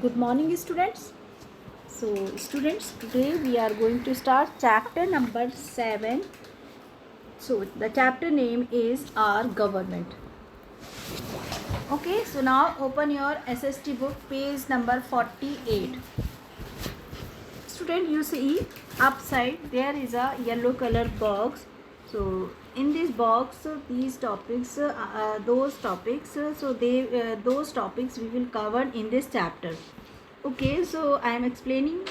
Good morning, students. So, students, today we are going to start chapter number 7. So, the chapter name is Our Government. Okay, so now open your SST book, page number 48. Student, you see upside there is a yellow color box. So, in this box, these topics, those topics we will cover in this chapter. Okay, so I am explaining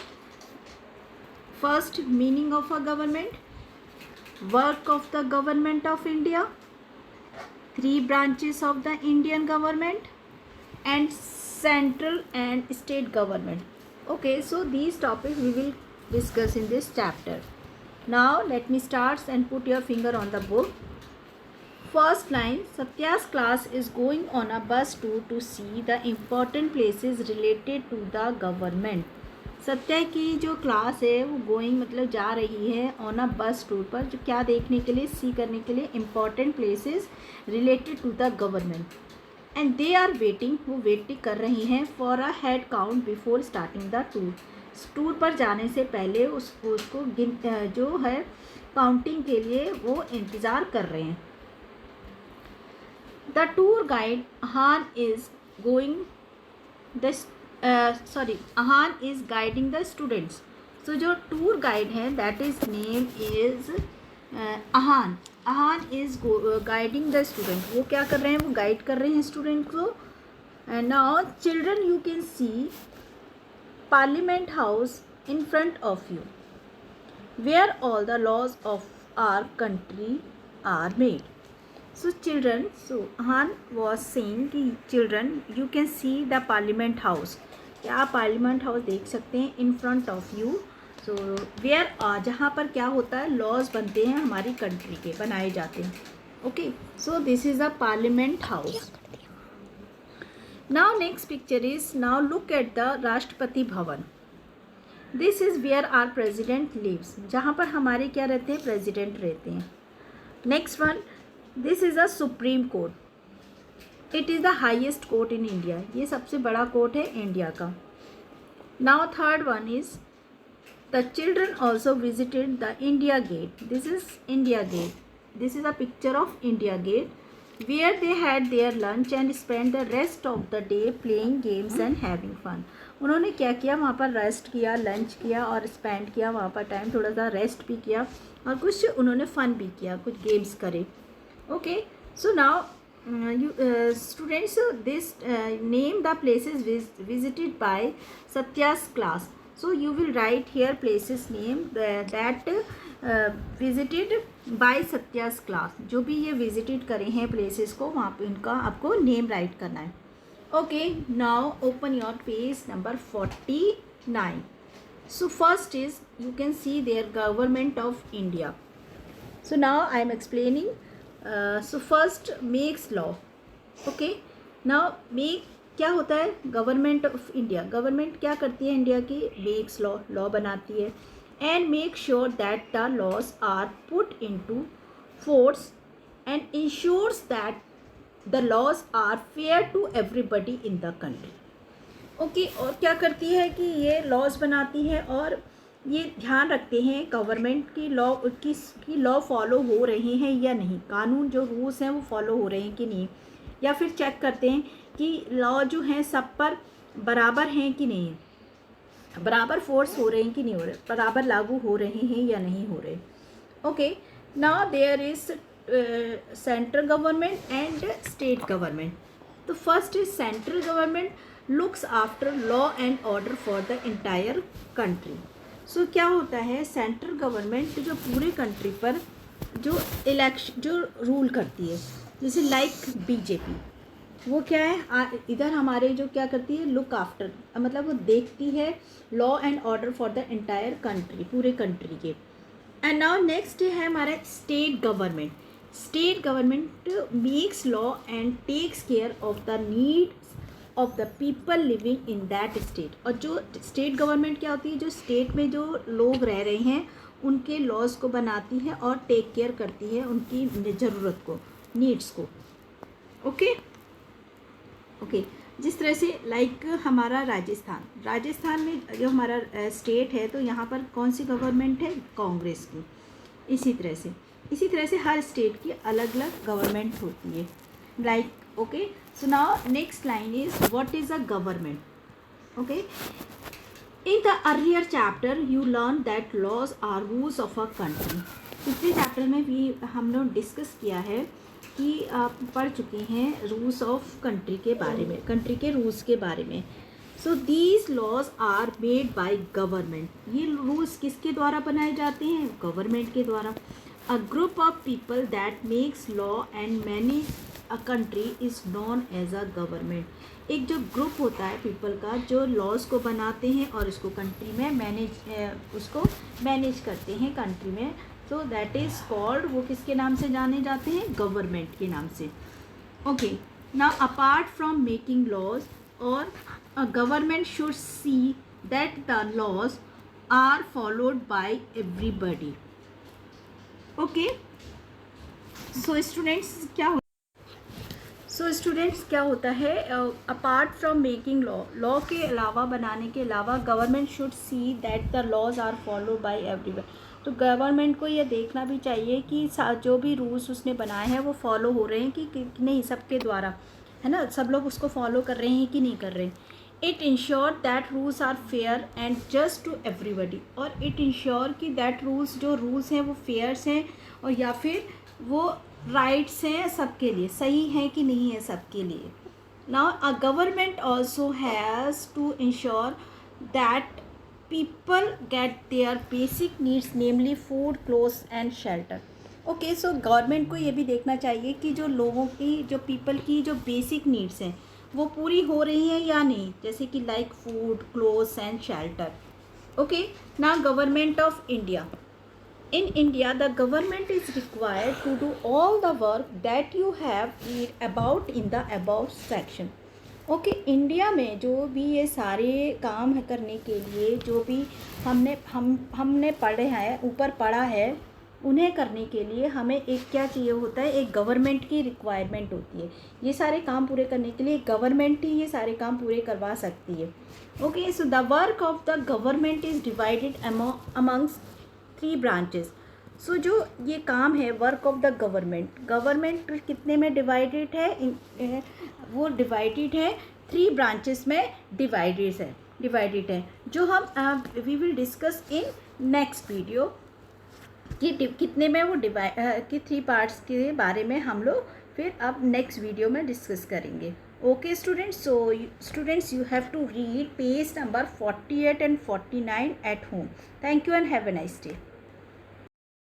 first meaning of a government, work of the government of India, three branches of the Indian government, and central and state government. Okay, so these topics we will discuss in this chapter. Now let me start and put your finger on the book. First line, Satya's class is going on a bus tour to see the important places related to the government. Satya की जो class है वो going मतलब जा रही है on a बस tour पर, जो क्या देखने के लिए, सी करने के लिए, important places related to the government. And they are waiting, वो वेट कर रही हैं for a head count before starting the tour. Tour पर जाने से पहले उसको जो है काउंटिंग के लिए वो इंतज़ार कर रहे हैं। The tour guide Ahan is going Ahan is guiding the students. So जो टूर गाइड है that is name is Ahan. Ahan is guiding the student, वो क्या कर रहे हैं, वो गाइड कर रहे हैं स्टूडेंट को। And now children you can see parliament house in front of you where all the laws of our country are made. So children, so Han was saying कि children you can see the parliament house, क्या आप parliament house देख सकते हैं in front of you. So where जहाँ पर क्या होता है, लॉज बनते हैं हमारी कंट्री के, बनाए जाते हैं। Okay, so this is a parliament house. Now next picture is, now look at the Rashtrapati Bhavan. This is where our president lives, जहाँ पर हमारे क्या रहते हैं, प्रेजिडेंट रहते हैं। Next one, this is a supreme court, it is the highest court in India, ये सबसे बड़ा कोर्ट है इंडिया का। Now third one is, the children also visited the India Gate, this is India Gate, this is a picture of India Gate where they had their lunch and spend the rest of the day playing games and having fun. उन्होंने क्या किया, वहाँ पर rest किया, lunch किया और spend किया, वहाँ पर टाइम थोड़ा सा रेस्ट भी किया और कुछ उन्होंने फ़न भी किया, कुछ गेम्स करे। Okay, so now students, this name the places visited by Satya's class. So you will write here places name that visited by Satya's class, जो भी ये visited करे हैं places को, वहाँ पे इनका आपको name write करना है। Okay, now open your page number 49. So first is, you can see their government of India. So now I am explaining. So first makes law. Okay, now make क्या होता है, गवर्नमेंट ऑफ इंडिया, गवर्नमेंट क्या करती है India की, makes law, law बनाती है। And make sure that the laws are put into force and ensures that the laws are fair to everybody in the country. Okay, और क्या करती है कि ये लॉज बनाती है और ये ध्यान रखते हैं गवर्नमेंट की लॉ फॉलो हो रही हैं या नहीं, कानून जो रूल्स हैं वो फॉलो हो रहे हैं कि नहीं, या फिर चेक करते हैं कि लॉ जो हैं सब पर बराबर हैं कि नहीं, बराबर फोर्स हो रहे हैं कि नहीं हो रहे, बराबर लागू हो रहे हैं या नहीं हो रहे। Okay, now there is central government and state government. तो first is central government looks after law and order for the entire country. So क्या होता है, सेंट्रल गवर्नमेंट जो पूरे कंट्री पर जो रूल करती है, जैसे लाइक बीजेपी, वो क्या है, इधर हमारे जो क्या करती है, लुक आफ्टर, मतलब वो देखती है law and order for the entire country, पूरे कंट्री के। एंड नाउ नेक्स्ट है हमारा state government. State government makes law and takes care of the needs of the people living in that state. और जो स्टेट गवर्नमेंट क्या होती है, जो स्टेट में जो लोग रह रहे हैं उनके लॉज को बनाती है और टेक केयर करती है उनकी ज़रूरत को, नीड्स को। ओके, ओके जिस तरह से लाइक हमारा राजस्थान में जो हमारा स्टेट है, तो यहाँ पर कौन सी गवर्नमेंट है? कांग्रेस की। इसी तरह से हर स्टेट की अलग अलग गवर्नमेंट होती है, like okay. So now next line is what is a government? Okay, in the earlier chapter you learn that laws are rules of a country. पिछले चैप्टर में भी हम लोग डिस्कस किया है कि आप पढ़ चुके हैं रूल्स ऑफ कंट्री के बारे में, कंट्री के रूल्स के बारे में। So these laws are made by government. ये रूल्स किसके द्वारा बनाए जाते हैं? गवर्नमेंट के द्वारा। A group of people that makes law and manage a country is known as a government. एक जो ग्रुप होता है पीपल का, जो लॉज को बनाते हैं और उसको कंट्री में उसको मैनेज करते हैं कंट्री में, तो दैट इज़ कॉल्ड, वो किसके नाम से जाने जाते हैं? गवर्नमेंट के नाम से। Okay, now apart from making laws, और a government should see that the laws are followed by everybody. Okay, so students क्या होता है? अपार्ट फ्रॉम मेकिंग लॉ के अलावा, बनाने के अलावा, government should see that the laws are follow by everyone. तो गवर्नमेंट को ये देखना भी चाहिए कि जो भी रूल्स उसने बनाए हैं वो फॉलो हो रहे हैं कि नहीं, सबके द्वारा, है ना, सब लोग उसको फॉलो कर रहे हैं कि नहीं कर रहे हैं। It ensure that rules are fair and just to everybody. और इट इंश्योर कि दैट जो रूल्स हैं वो फेयर्स हैं, और या फिर वो राइट्स हैं सबके लिए, सही है कि नहीं है सबके लिए। Now a government also has to ensure that people get their basic needs, namely food, clothes and shelter. Okay, so government को ये भी देखना चाहिए कि जो लोगों की, जो पीपल की जो बेसिक नीड्स हैं वो पूरी हो रही हैं या नहीं, जैसे कि like food, clothes and shelter. Okay, now government of India. In India, the government is required to do all the work that you have read about in the above section. Okay, India में जो भी ये सारे काम है करने के लिए, जो भी हमने पढ़े हैं, ऊपर पढ़ा है, उन्हें करने के लिए हमें एक क्या चाहिए होता है? एक गवर्नमेंट की रिक्वायरमेंट होती है। ये सारे काम पूरे करने के लिए गवर्नमेंट ही ये सारे काम पूरे करवा सकती है। Okay, so the work of the government is divided amongst 3 branches. So जो ये काम है वर्क ऑफ द गवर्नमेंट कितने में डिवाइडेड है? वो डिवाइडेड है 3 ब्रांचेस में डिवाइडेड है, जो हम we will discuss in next video कि कितने में वो कि 3 पार्ट्स के बारे में हम लोग फिर अब नेक्स्ट वीडियो में डिस्कस करेंगे। Okay students, so students you have to read page number 48 and 49 at home. Thank you and have a nice day.